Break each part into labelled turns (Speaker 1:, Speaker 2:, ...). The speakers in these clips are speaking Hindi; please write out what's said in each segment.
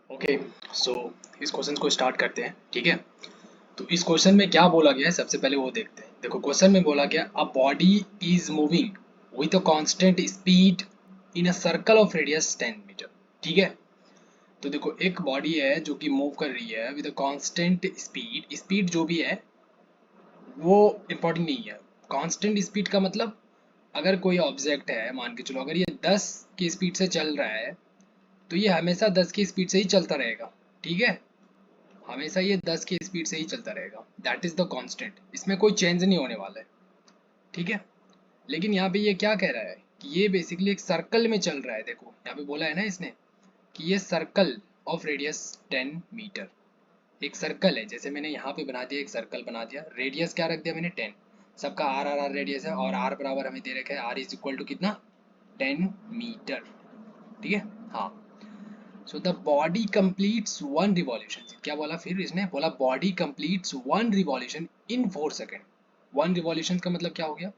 Speaker 1: ओके। सो इस क्वेश्चन को स्टार्ट करते हैं, ठीक है। तो इस क्वेश्चन में क्या बोला गया है सबसे पहले वो देखते हैं। देखो क्वेश्चन में बोला गया a body is moving with a constant speed in a circle of radius 10 metre, ठीक है। तो देखो एक बॉडी है जो कि मूव कर रही है with a constant speed. Speed जो भी है वो इम्पोर्टेंट नहीं है। कांस्टेंट स्पीड का मतलब अगर कोई ऑब्जेक्ट है, मान के चलो अगर ये 10 की स्पीड से चल रहा है तो ये हमेशा 10 की स्पीड से ही चलता रहेगा, ठीक है। हमेशा ये 10 की स्पीड से ही चलता रहेगा, दैट इज द कांस्टेंट। इसमें कोई चेंज नहीं होने वाला है, ठीक है। लेकिन यहाँ पे ये क्या कह रहा है कि ये बेसिकली एक सर्कल में चल रहा है। देखो यहाँ पे बोला है ना इसने कि ये सर्कल ऑफ रेडियस 10 मीटर। एक सर्कल है, जैसे मैंने यहाँ पे बना दिया, एक सर्कल बना दिया, रेडियस क्या रख दिया मैंने 10। सबका आर आर आर रेडियस है और आर बराबर हमें दे रखा है आर इज इक्वल टू कितना, 10 मीटर, ठीक है। हाँ, so the body completes one revolution. क्या बोला फिर इसने, बोला body completes one revolution in 4 second. One revolution का मतलब क्या हो गया,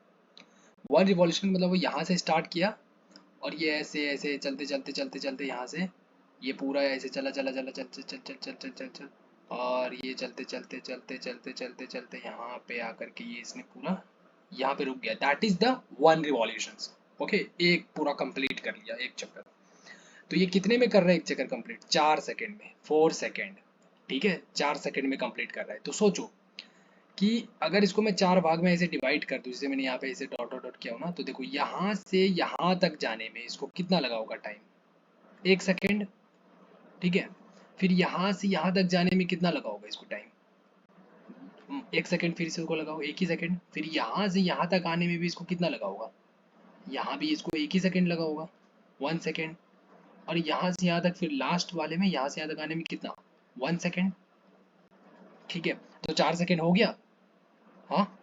Speaker 1: वन रिवॉल्यूशन मतलब वो यहाँ से स्टार्ट किया और ये ऐसे ऐसे चलते चलते चलते चलते यहाँ से ये पूरा ऐसे चला चला चला चल चल चल चल चल चल चल चल और ये चलते चलते चलते चलते चलते चलते यहाँ पे आकर के ये इसने पूरा यहाँ पे रुक गया। That is the one revolutions. Okay, एक पूरा कंप्लीट कर लिया एक चक्कर। तो ये कितने में कर रहा है एक चक्कर कंप्लीट, 4 सेकेंड में, 4 सेकेंड, ठीक है। 4 सेकेंड में कंप्लीट कर रहा है। तो सोचो कि अगर इसको मैं 4 भाग में ऐसे डिवाइड कर दूं, जैसे मैंने यहाँ पे ऐसे डॉट डॉट डॉट किया हो ना, तो देखो यहाँ से यहाँ तक जाने में इसको कितना लगा होगा टाइम, 1 सेकेंड, ठीक है। फिर यहाँ से यहाँ तक जाने में कितना लगा होगा इसको टाइम, 1 सेकेंड, फिर से इसको लगाओ 1 ही सेकेंड। फिर यहाँ से यहाँ तक आने में भी इसको कितना लगा होगा, यहाँ भी इसको 1 ही सेकेंड लगा होगा, 1 सेकेंड। और यहाँ से यहाँ तक फिर लास्ट वाले में यहाँ से यहाँ तक आने में कितना, 1 सेकेंड, ठीक है। तो 4 सेकेंड हो गया, हाँ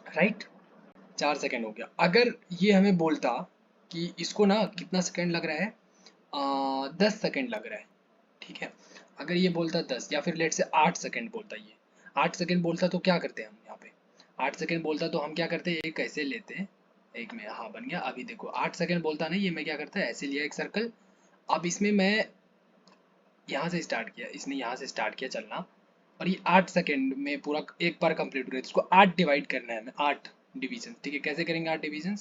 Speaker 1: राइट, 4 सेकेंड हो गया। अगर ये हमें बोलता कि इसको ना कितना सेकेंड लग रहा है, 10 सेकेंड लग रहा है, ठीक है। अगर ये बोलता 10 या फिर लेट से 8 सेकेंड बोलता, ये 8 सेकेंड बोलता तो क्या करते हैं हम यहाँ पे, 8 सेकेंड बोलता तो हम क्या करते हैं, एक ऐसे लेते हैं, एक में, हाँ बन गया। अभी देखो 8 सेकेंड बोलता नहीं, ये मैं क्या करता है ऐसे लिया एक सर्कल। अब इसमें मैं यहाँ से स्टार्ट किया, इसने यहाँ से स्टार्ट किया चलना और ये 8 सेकेंड में पूरा एक बार कंप्लीट हो रहा है। इसको 8 डिवाइड करना है हमें, 8 डिवीजन, ठीक है। कैसे करेंगे 8 डिवीजन,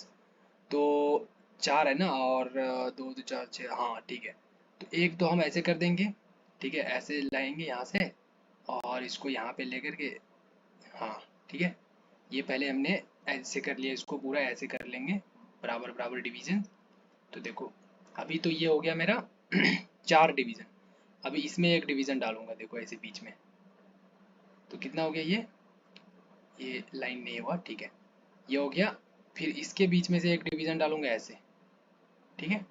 Speaker 1: तो 4 है ना और 2 2 4 6, हाँ ठीक है। तो एक तो हम ऐसे कर देंगे, ठीक है, ऐसे लाएंगे यहाँ से और इसको यहाँ पे लेकर के, हाँ ठीक है। ये पहले हमने ऐसे कर लिया, इसको पूरा ऐसे कर लेंगे, बराबर बराबर डिवीजन। तो देखो अभी तो ये हो गया मेरा 4 डिवीजन। अभी इसमें एक डिवीजन डालूंगा, देखो ऐसे बीच में, तो कितना हो गया ये लाइन नहीं हुआ, ठीक है, ये हो गया। फिर इसके बीच में से एक डिवीजन डालूंगा ऐसे, ठीक है।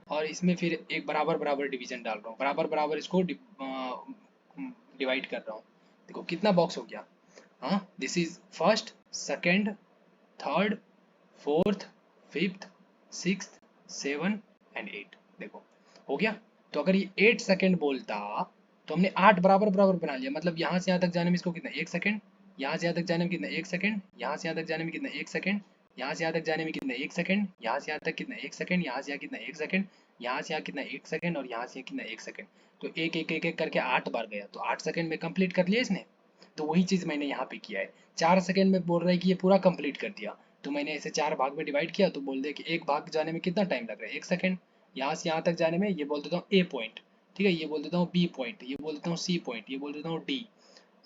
Speaker 1: और इसमें फिर एक बराबर बराबर डिवीजन डाल रहा हूँ, बराबर बराबर इसको डिवाइड कर रहा हूँ। देखो कितना बॉक्स हो गया, हाँ, this is first, second, third, fourth, fifth, sixth, seven and 8, देखो हो गया। तो अगर ये 8 सेकेंड बोलता तो हमने 8 बराबर बराबर बना लिया, मतलब यहाँ से यहाँ तक जाने में इसको कितना, 1 सेकेंड, यहाँ से यहाँ तक जाने में कितना, 1 सेकेंड, यहाँ से यहाँ तक जाने में कितना, 1 सेकेंड, यहाँ से यहाँ तक जाने में कितना, 1 सेकेंड, यहाँ से यहाँ तक कितना, 1 सेकेंड, यहाँ से यहाँ कितना, 1 सेकेंड, यहाँ से यहाँ कितना, 1 सेकेंड, और यहाँ से कितना, 1 सेकेंड। तो एक एक एक एक करके 8 बार गया, तो 8 सेकेंड में कंप्लीट कर लिया इसने। तो वही चीज़ मैंने यहाँ पे किया है, 4 सेकेंड में बोल रहा है कि ये पूरा कंप्लीट कर दिया। तो मैंने इसे 4 भाग में डिवाइड किया, तो बोल दे कि एक भाग जाने में कितना टाइम लग रहा है, 1 सेकेंड। यहाँ से यहाँ तक जाने में, ये बोल देता हूँ ए पॉइंट, ठीक है, ये बोल देता हूँ बी पॉइंट, ये बोल देता हूँ सी पॉइंट, ये बोल देता हूँ डी,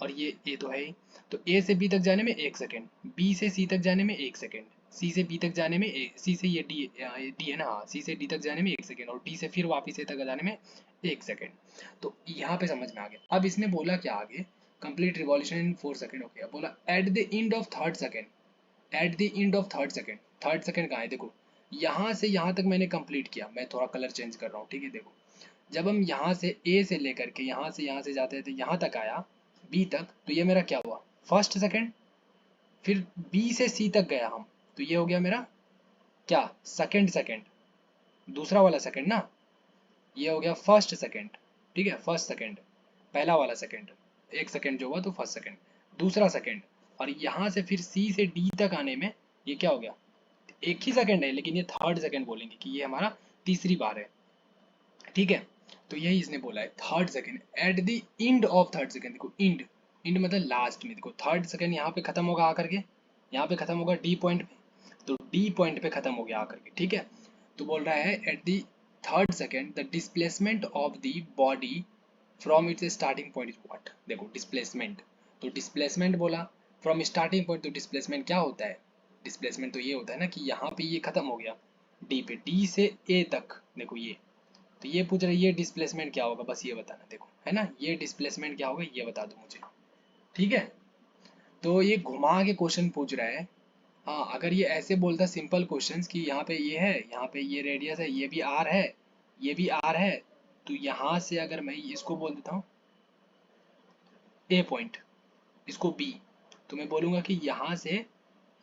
Speaker 1: और ये ए तो है ही। तो ए से बी तक जाने में 1 सेकेंड, बी से सी तक जाने में 1 सेकेंड, सी से बी तक जाने में सी से ये डी, डी है ना, हाँ, सी से डी तक जाने में 1 सेकेंड, और डी से फिर वापिस ए तक जाने में 1 सेकेंड। तो यहाँ पे समझ में आ गया। अब इसने बोला क्या आगे, कंप्लीट रिवॉल्यूशन इन 4 सेकेंड हो गया। बोला at the end of third second, at the end of third second, third second कहाँ है, देखो यहाँ से यहाँ तक मैंने कंप्लीट किया, मैं थोड़ा कलर चेंज कर रहा हूँ, ठीक है। देखो जब हम यहाँ से ए से लेकर के यहाँ से जाते थे यहाँ तक आया बी तक, तो ये मेरा क्या हुआ, फर्स्ट सेकेंड। फिर बी से सी तक गया हम, तो ये हो गया मेरा क्या, सेकेंड सेकेंड, दूसरा वाला सेकेंड ना, ये हो गया फर्स्ट सेकेंड, ठीक है, फर्स्ट सेकेंड, पहला वाला सेकेंड, 1 सेकेंड जो हुआ तो फर्स्ट सेकेंड, दूसरा सेकेंड। और यहाँ से फिर सी से डी तक आने में ये क्या हो गया, एक ही सेकेंड है, लेकिन ये थर्ड सेकेंड बोलेंगे कि ये हमारा तीसरी बार है, ठीक है। तो यही इसने बोला है third second at the end of third second. देखो इंड, इंड मतलब लास्ट में। देखो थर्ड सेकेंड यहाँ पे खत्म होगा आकर के, यहाँ पे खत्म होगा डी पॉइंट पे, तो डी पॉइंट पे खत्म हो गया आकर के, ठीक है। तो बोल रहा है at the third second the displacement of the body from its starting point is what. देखो डिस्प्लेसमेंट, तो डिस्प्लेसमेंट बोला फ्रॉम स्टार्टिंग पॉइंट, तो डिस्प्लेसमेंट क्या होता है? डिस्प्लेसमेंट तो ये होता है ना कि यहाँ पे ये खत्म हो गया डी पे, डी से ए तक। देखो ये, तो ये पूछ रहा है ये डिस्प्लेसमेंट क्या होगा, बस ये बताना। देखो है ना, ये डिस्प्लेसमेंट क्या होगा ये बता दो मुझे, ठीक है। तो ये घुमा के क्वेश्चन पूछ रहा है। हाँ, अगर ये ऐसे बोलता सिंपल क्वेश्चंस कि यहाँ पे ये है, यहाँ पे ये रेडियस है, ये भी आर है, ये भी आर है, तो यहाँ से अगर मैं इसको बोल देता हूँ ए पॉइंट, इसको बी, तो मैं बोलूँगा कि यहाँ से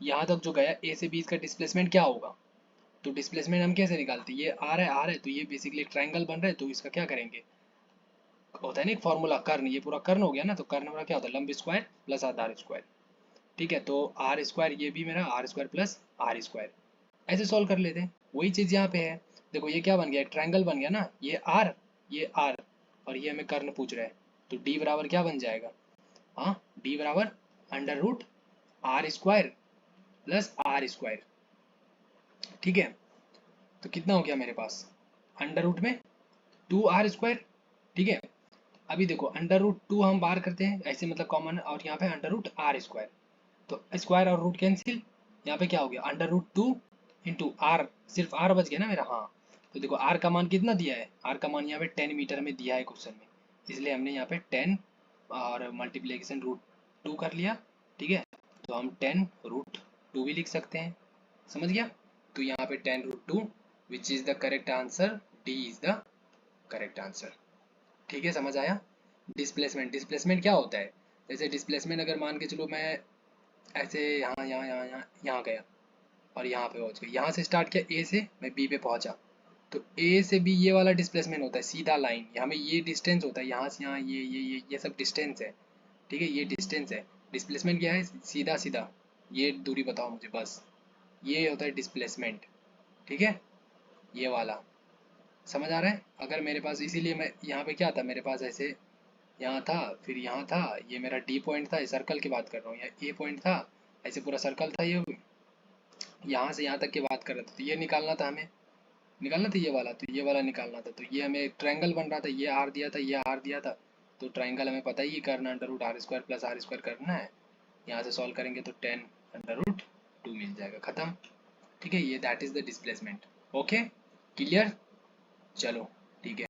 Speaker 1: यहाँ तक जो गया ए से बी, इसका डिस्प्लेसमेंट क्या होगा। तो डिस्प्लेसमेंट हम कैसे निकालते हैं, ये आर है, आर है, तो ये बेसिकली एक ट्राइंगल बन रहा है, तो इसका क्या करेंगे, होता है ना एक फॉर्मूला कर्ण, ये पूरा कर्ण हो गया ना, तो कर्ण मेरा क्या होता है, लंब स्क्वायर प्लस आधार स्क्वायर, ठीक है। तो आर स्क्वायर, ये भी मेरा R square plus R square, ऐसे सॉल्व कर लेते हैं। वही चीज़ यहाँ पे है। देखो ये क्या बन गया, एक ट्राइंगल बन गया ना, ये आर और ये हमें कर्ण पूछ रहा है, तो डी बराबर क्या बन जाएगा, हाँ डी बराबर under root R square plus R square, ठीक है। तो कितना हो गया मेरे पास, अंडर रूट में टू आर स्क्वायर, ठीक है। अभी देखो अंडर रूट टू हम बाहर करते हैं ऐसे, मतलब कॉमन, और यहाँ पे अंडर रूट आर स्क्वायर, तो स्क्वायर और रूट कैंसिल, यहाँ पे क्या हो गया under root two into R, सिर्फ आर बच गया ना मेरा, हाँ। तो देखो आर का मान कितना दिया है, आर का मान यहाँ पे 10 मीटर में दिया है क्वेश्चन में, इसलिए हमने यहाँ पे 10 और मल्टीप्लीकेशन रूट टू कर लिया, ठीक है। तो हम 10 रूट टू भी लिख सकते हैं, समझ गया। तो यहाँ पे 10 root two which is the correct answer, D is the correct answer, ठीक है। समझ आया। डिस्प्लेसमेंट, डिस्प्लेसमेंट क्या होता है, जैसे डिस्प्लेसमेंट अगर मान के चलो मैं ऐसे यहाँ यहाँ यहाँ यहाँ यहाँ गया और यहाँ पे पहुँच गया, यहाँ से स्टार्ट किया ए से, मैं बी पे पहुँचा, तो ए से बी ये वाला डिस्प्लेसमेंट होता है, सीधा लाइन, यहाँ में ये डिस्टेंस होता है, यहाँ से यहाँ ये सब डिस्टेंस है, ठीक है, ये डिस्टेंस है। डिस्प्लेसमेंट क्या है, सीधा सीधा ये दूरी बताओ मुझे, बस ये होता है डिस्प्लेसमेंट, ठीक है, ये वाला। समझ आ रहा है। अगर मेरे पास, इसीलिए मैं यहाँ पे क्या था मेरे पास, ऐसे यहाँ था, फिर यहाँ था, ये मेरा डी पॉइंट था, सर्कल की बात कर रहा हूँ, या ए पॉइंट था, ऐसे पूरा सर्कल था ये, यहाँ से यहाँ तक की बात कर रहा था, तो ये निकालना था हमें, निकालना था ये वाला, तो ये वाला निकालना था, तो ये हमें एक ट्रायंगल बन रहा था, ये आर दिया था, ये आर दिया था, तो ट्रायंगल हमें पता ही है करना, under root R square plus R square करना है। यहाँ से सॉल्व करेंगे तो 10 अंडर रूट टू मिल जाएगा, खत्म, ठीक है। ये that is the displacement, okay, clear, चलो ठीक है।